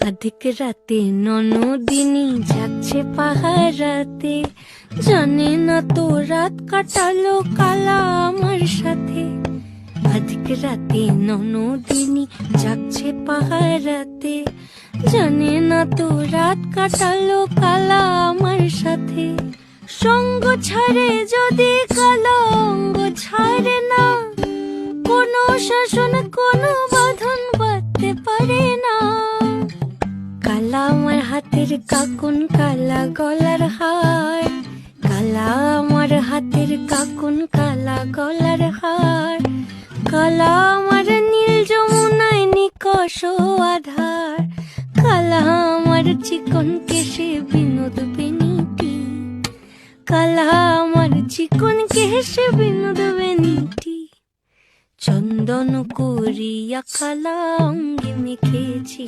আধিক রাতে ননদিনী যাচ্ছে পাহারাতে, জানে না তো রাত কাটালো কালা আমার সাথে। আধিক রাতে ননদিনী যাচ্ছে পাহারাতে, জানে না তো রাত কাটালো কালা আমার সাথে। সঙ্গ ছাড়ে যদি কালো অঙ্গ ছাড়ে না, কোনো শাসন কোনো বাঁধন বাঁধতে পারে না। কালা আমার হাতের কাকুন কালা গলার হার, কালা আমার হাতের কাকুন কালা গলার হার, কালা আমার নীল যমুনায় নিকষ আধার, কালা আমার চিকন কেশে বিনোদ বেনিটি, কালা আমার চিকন কেশে বিনোদ বেনিটি। চন্দন করিয়া কালা অঙ্গে মেখেছি।